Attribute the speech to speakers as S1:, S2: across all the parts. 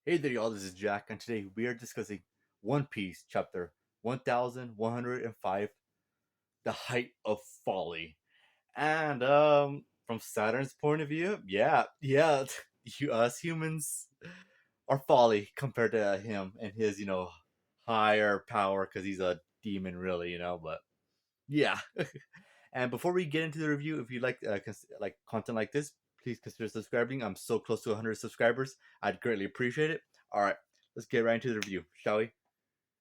S1: Hey there, y'all. This is Jack, and today we are discussing One Piece chapter 1105, The Height of Folly. And from Saturn's point of view, yeah, you us humans are folly compared to him and his, higher power because he's a demon, really. But yeah. And before we get into the review, if you like content like this, please consider subscribing. I'm so close to 100 subscribers. I'd greatly appreciate it. All right, let's get right into the review, shall we?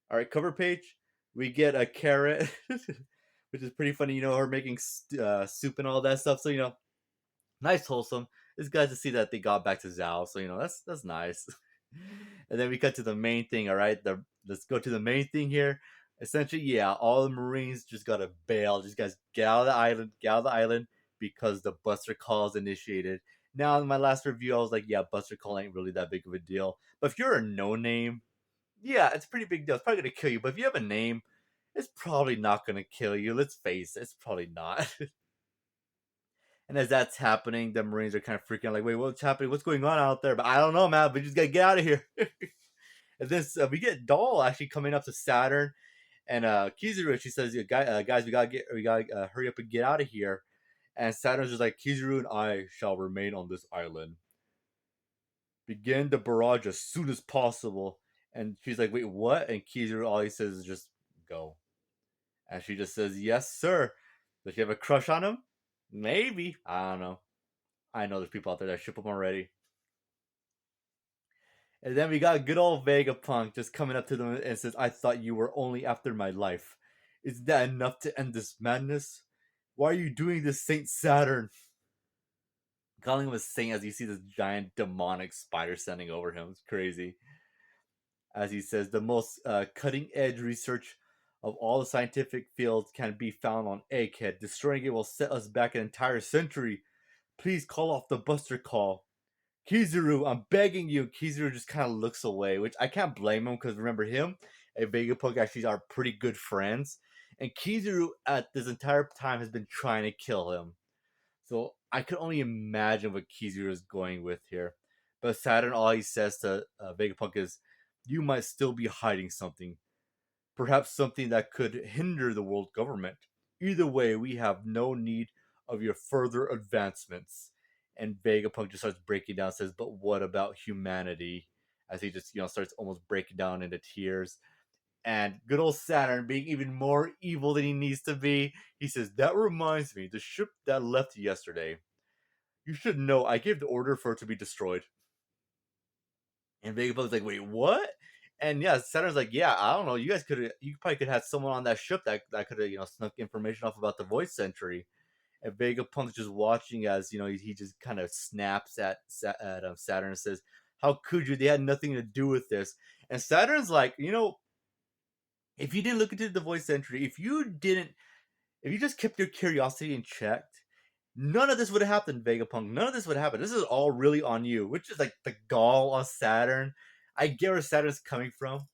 S1: All right, cover page. We get a carrot, which is pretty funny. Her making soup and all that stuff. So nice, wholesome. It's glad to see that they got back to Zhao. So that's nice. And then we cut to the main thing. All right, let's go to the main thing here. Essentially, yeah, all the Marines just gotta bail. Just guys get out of the island, because the Buster Call is initiated. Now, in my last review, I was like, yeah, Buster Call ain't really that big of a deal. But if you're a no name, yeah, it's a pretty big deal. It's probably gonna kill you. But if you have a name, it's probably not gonna kill you. Let's face it, it's probably not. And as that's happening, the Marines are kind of freaking out, like, wait, what's happening? What's going on out there? But I don't know, man. We just gotta get out of here. And this we get Doll actually coming up to Saturn, and Kizuru. She says, guys, we gotta hurry up and get out of here." And Saturn's just like, "Kizuru and I shall remain on this island. Begin the barrage as soon as possible." And she's like, "Wait, what?" And Kizuru, all he says is just, "Go." And she just says, "Yes, sir." Does she have a crush on him? Maybe. I don't know. I know there's people out there that ship him already. And then we got good old Vegapunk just coming up to them and says, "I thought you were only after my life. Is that enough to end this madness? Why are you doing this, Saint Saturn?" Calling him a saint as you see this giant demonic spider standing over him. It's crazy. As he says, the most cutting edge research of all the scientific fields can be found on Egghead. Destroying it will set us back an entire century. Please call off the Buster Call. Kizuru, I'm begging you. Kizuru just kind of looks away, which I can't blame him because remember him and Vegapunk actually are pretty good friends. And Kizuru at this entire time has been trying to kill him. So I could only imagine what Kizuru is going with here. But Saturn, all he says to Vegapunk is, "You might still be hiding something. Perhaps something that could hinder the world government. Either way, we have no need of your further advancements." And Vegapunk just starts breaking down, says, "But what about humanity?" As he just, starts almost breaking down into tears. And good old Saturn, being even more evil than he needs to be, he says, "That reminds me, the ship that left yesterday. You should know I gave the order for it to be destroyed." And Vegapunk's like, "Wait, what?" And yeah, Saturn's like, "Yeah, I don't know. You probably could have someone on that ship that could have, snuck information off about the Void Century." And Vegapunk's just watching as he just kind of snaps at Saturn and says, "How could you? They had nothing to do with this." And Saturn's like, if you didn't look into the Void Century, if you just kept your curiosity in check, none of this would have happened, Vegapunk. None of this would happen. This is all really on you, which is like the gall on Saturn. I get where Saturn's coming from.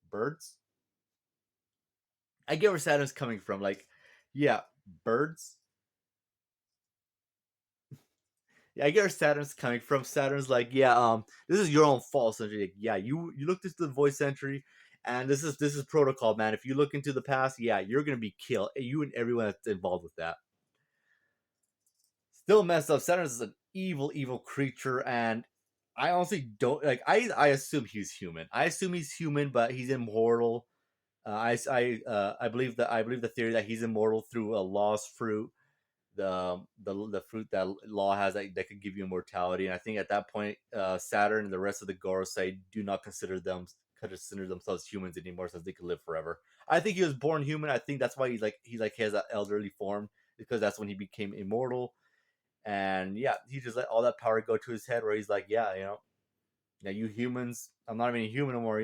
S1: Birds? I get where Saturn's coming from. Like, yeah, birds. Yeah, I get where Saturn's coming from. Saturn's like, yeah, this is your own fault. Essentially, like, yeah, you looked into the Void Century, and this is protocol, man. If you look into the past, yeah, you're gonna be killed. You and everyone that's involved with that. Still messed up. Saturn is an evil, evil creature, and I honestly don't like. I assume he's human. I assume he's human, but he's immortal. I believe the theory that he's immortal through a lost fruit, the fruit that Law has that could give you immortality. And I think at that point, Saturn and the rest of the Gorosei do not consider themselves humans anymore, since they could live forever. I think he was born human. I think that's why he has that elderly form, because that's when he became immortal. And yeah, he just let all that power go to his head, where he's like, yeah, yeah, you humans, I'm not even a human anymore.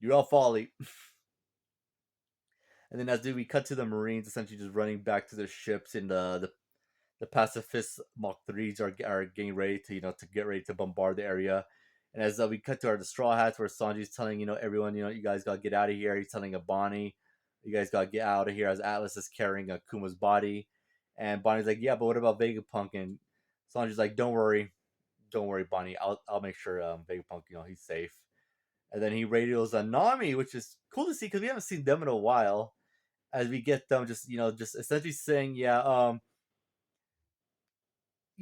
S1: You're all folly. And then we cut to the Marines essentially just running back to their ships, and the pacifist Mach 3s are getting ready to to get ready to bombard the area. And as we cut to the Straw Hats, where Sanji's telling everyone, you guys gotta get out of here. He's telling Bonnie, you guys gotta get out of here, as Atlas is carrying Kuma's body. And Bonnie's like, yeah, but what about Vegapunk? And Sanji's like, don't worry, don't worry, Bonnie. I'll make sure Vegapunk, he's safe. And then he radios Nami, which is cool to see because we haven't seen them in a while. As we get them, just essentially saying, yeah,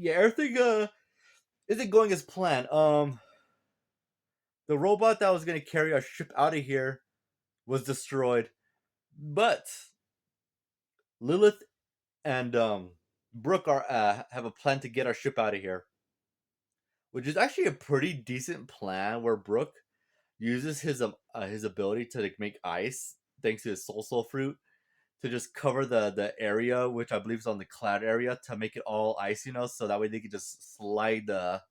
S1: everything isn't going as planned. The robot that was gonna carry our ship out of here was destroyed, but Lilith and Brooke are have a plan to get our ship out of here, which is actually a pretty decent plan. Where Brooke uses his ability to like make ice thanks to his soul fruit to just cover the area, which I believe is on the cloud area, to make it all ice, so that way they can just slide the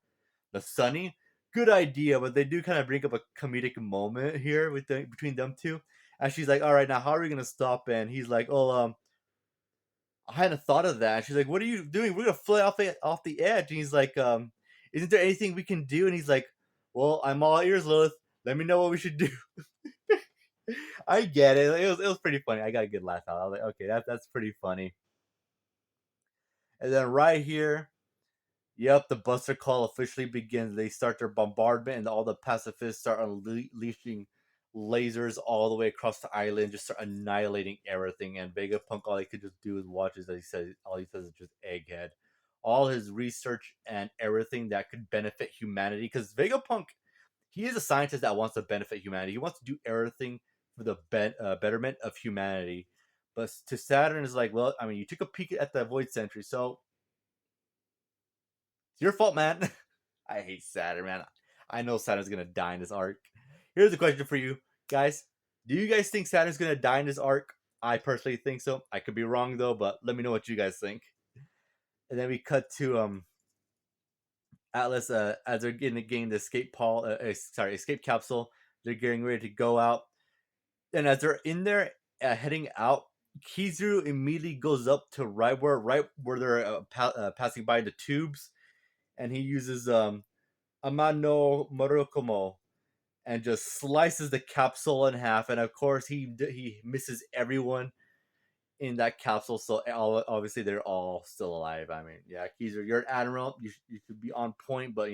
S1: Sunny. Good idea, but they do kind of bring up a comedic moment here between them two. And she's like, "All right, now how are we gonna stop?" And he's like, "Oh, I hadn't thought of that." And she's like, "What are you doing? We're gonna fly off the edge." And he's like, "Isn't there anything we can do?" And he's like, "Well, I'm all ears, Lilith. Let me know what we should do." I get it. It was pretty funny. I got a good laugh out. I was like, okay, that's pretty funny. And then right here, yep, the Buster Call officially begins. They start their bombardment, and all the pacifists start unleashing lasers all the way across the island, just start annihilating everything. And Vegapunk, all he could just do is watch, as he says, all he says is just egghead. All his research and everything that could benefit humanity, because Vegapunk, he is a scientist that wants to benefit humanity. He wants to do everything for the betterment of humanity. But to Saturn is like, well, I mean, you took a peek at the Void Sentry, so it's your fault, man. I hate Saturn, man. I know Saturn's gonna die in this arc. Here's a question for you guys: do you guys think Saturn's gonna die in this arc? I personally think so. I could be wrong though, but let me know what you guys think. And then we cut to Atlas as they're getting the escape capsule. They're getting ready to go out, and as they're in there heading out, Kizaru immediately goes up to right where they're passing by the tubes, and he uses Amano Morokomo and just slices the capsule in half. And of course, he misses everyone in that capsule, so obviously they're all still alive. I mean, yeah, Kizaru, you're an admiral. You should be on point, but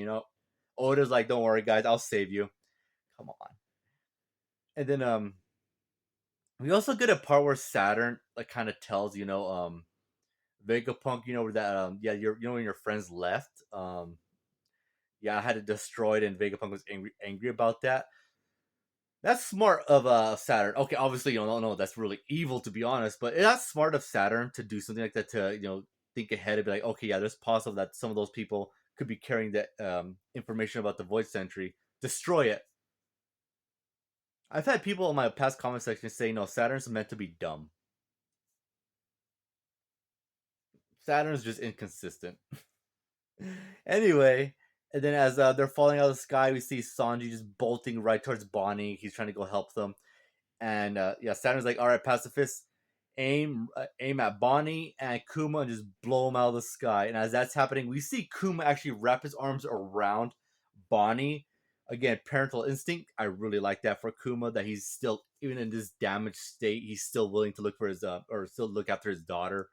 S1: Oda's like, don't worry, guys, I'll save you. Come on. And then we also get a part where Saturn like kind of tells Vegapunk, where that yeah, when your friends left, yeah, I had it destroyed, and Vegapunk was angry about that. That's smart of Saturn. Okay, obviously, no, that's really evil, to be honest, but that's smart of Saturn to do something like that, to think ahead and be like, okay, yeah, there's possible that some of those people could be carrying that information about the Void Sentry. Destroy it. I've had people in my past comment section say, no, Saturn's meant to be dumb. Saturn's just inconsistent. Anyway, and then as they're falling out of the sky, we see Sanji just bolting right towards Bonnie. He's trying to go help them. And yeah, Saturn's like, all right, pacifists, aim at Bonnie and Kuma and just blow them out of the sky. And as that's happening, we see Kuma actually wrap his arms around Bonnie. Again, parental instinct. I really like that for Kuma, that he's still, even in this damaged state, he's still willing to look for his or still look after his daughter.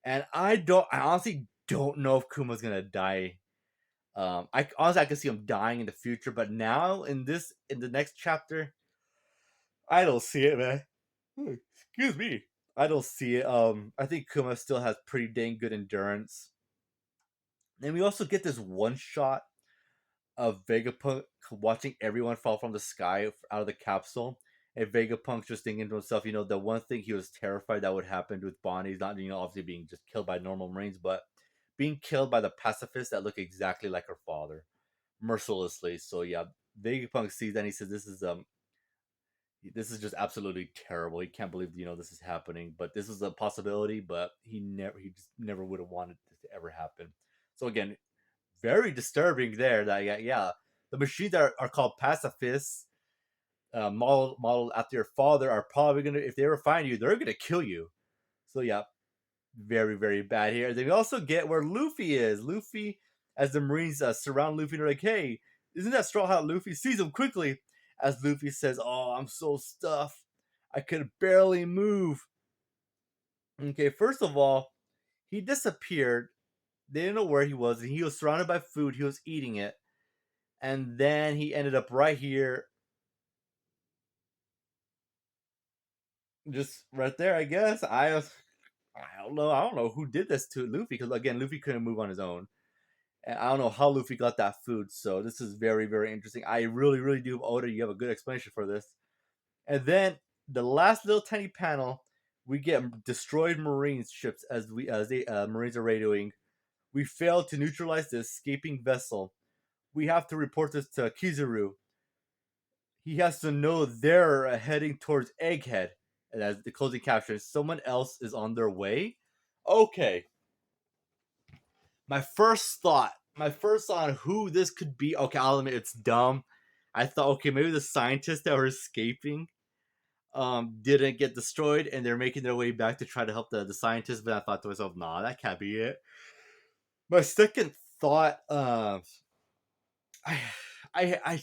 S1: And I honestly don't know if Kuma's gonna die. I can see him dying in the future, but now in the next chapter, I don't see it, man. Excuse me. I don't see it. I think Kuma still has pretty dang good endurance. And we also get this one shot of Vegapunk watching everyone fall from the sky out of the capsule. And Vegapunk just thinking to himself, the one thing he was terrified that would happen with Bonnie is not, obviously being just killed by normal Marines, but being killed by the pacifists that look exactly like her father, mercilessly. So yeah, Vegapunk sees that and he says, this is just absolutely terrible. He can't believe this is happening, but this is a possibility. But he just never would have wanted this to ever happen. So again, very disturbing there. That yeah, the machines that are called pacifists, modeled after your father, are probably gonna, if they ever find you, they're gonna kill you. So yeah, very very bad here. Then we also get where Luffy is. Luffy, as the Marines surround Luffy, they're like, "Hey, isn't that Straw Hat Luffy?" Sees him quickly. As Luffy says, "Oh, I'm so stuffed. I could barely move." Okay, first of all, he disappeared They didn't know where he was, and he was surrounded by food. He was eating it, and then he ended up right here, just right there. I guess I don't know. I don't know who did this to Luffy because again, Luffy couldn't move on his own, and I don't know how Luffy got that food. So this is very very interesting. I really really do, Oda. You have a good explanation for this. And then the last little tiny panel, we get destroyed Marine ships as the Marines are radioing. We failed to neutralize the escaping vessel. We have to report this to Kizaru. He has to know they're heading towards Egghead. And as the closing caption, someone else is on their way. Okay, my first thought on who this could be. Okay, I'll admit it's dumb. I thought, okay, maybe the scientists that were escaping didn't get destroyed and they're making their way back to try to help the scientists. But I thought to myself, nah, that can't be it. My second thought, I, I,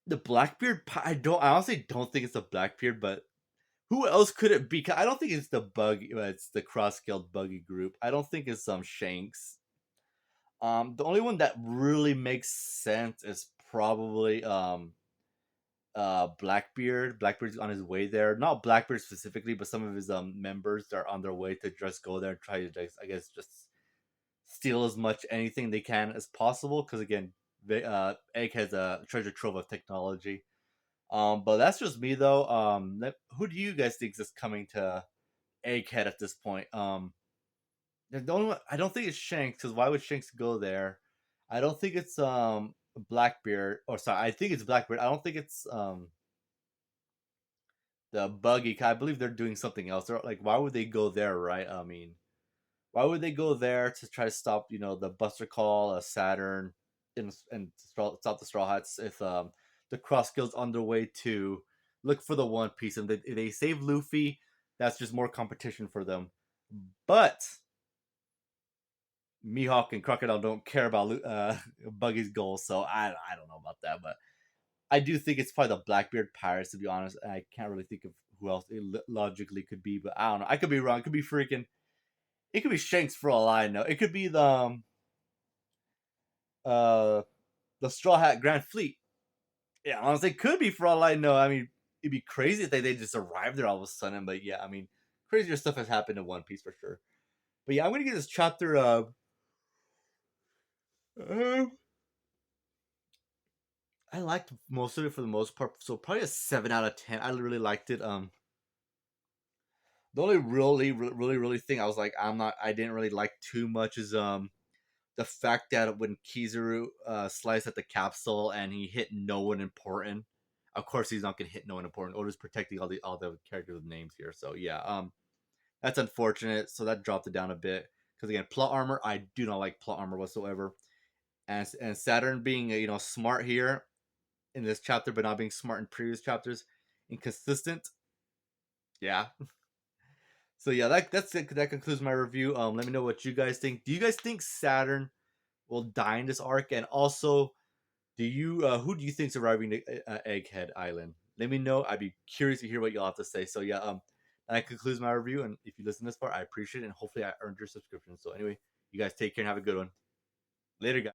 S1: the Blackbeard. I honestly don't think it's the Blackbeard, but who else could it be? 'Cause I don't think it's the buggy. It's the cross-scaled buggy group. I don't think it's Shanks. The only one that really makes sense is probably Blackbeard. Blackbeard's on his way there. Not Blackbeard specifically, but some of his members are on their way to just go there and try to just, I guess, just steal as much anything they can as possible. Because again, Egg has a treasure trove of technology. But that's just me though. Who do you guys think is coming to Egghead at this point? The only one, I don't think it's Shanks because why would Shanks go there? I don't think it's Blackbeard or sorry, I think it's Blackbeard. I don't think it's the buggy. I believe they're doing something else. They're like, why would they go there, right? I mean, why would they go there to try to stop, the Buster Call, Saturn, and stop the Straw Hats if the Cross Guild's on their way to look for the One Piece and they save Luffy? That's just more competition for them. But Mihawk and Crocodile don't care about Buggy's goals, so I don't know about that, but I do think it's probably the Blackbeard Pirates, to be honest. I can't really think of who else it logically could be, but I don't know. I could be wrong. It could be freaking. It could be Shanks for all I know. It could be uh the Straw Hat Grand Fleet. Yeah, honestly, it could be for all I know. I mean, it'd be crazy if they just arrived there all of a sudden. But yeah, I mean, crazier stuff has happened in One Piece for sure. But yeah, I'm gonna give this chapter uh I liked most of it for the most part, so probably a 7 out of 10. I really liked it. The only really thing I was like, I didn't really like too much is the fact that when Kizaru sliced at the capsule and he hit no one important. Of course, he's not gonna hit no one important. Oda's protecting all the characters with names here, so yeah, that's unfortunate. So that dropped it down a bit because again, plot armor, I do not like plot armor whatsoever, and Saturn being smart here in this chapter, but not being smart in previous chapters, inconsistent. Yeah. So yeah, that's it. That concludes my review. Let me know what you guys think. Do you guys think Saturn will die in this arc? And also, do you who do you think's arriving to Egghead Island? Let me know. I'd be curious to hear what y'all have to say. So yeah, that concludes my review. And if you listen this far, I appreciate it. And hopefully, I earned your subscription. So anyway, you guys take care and have a good one. Later, guys.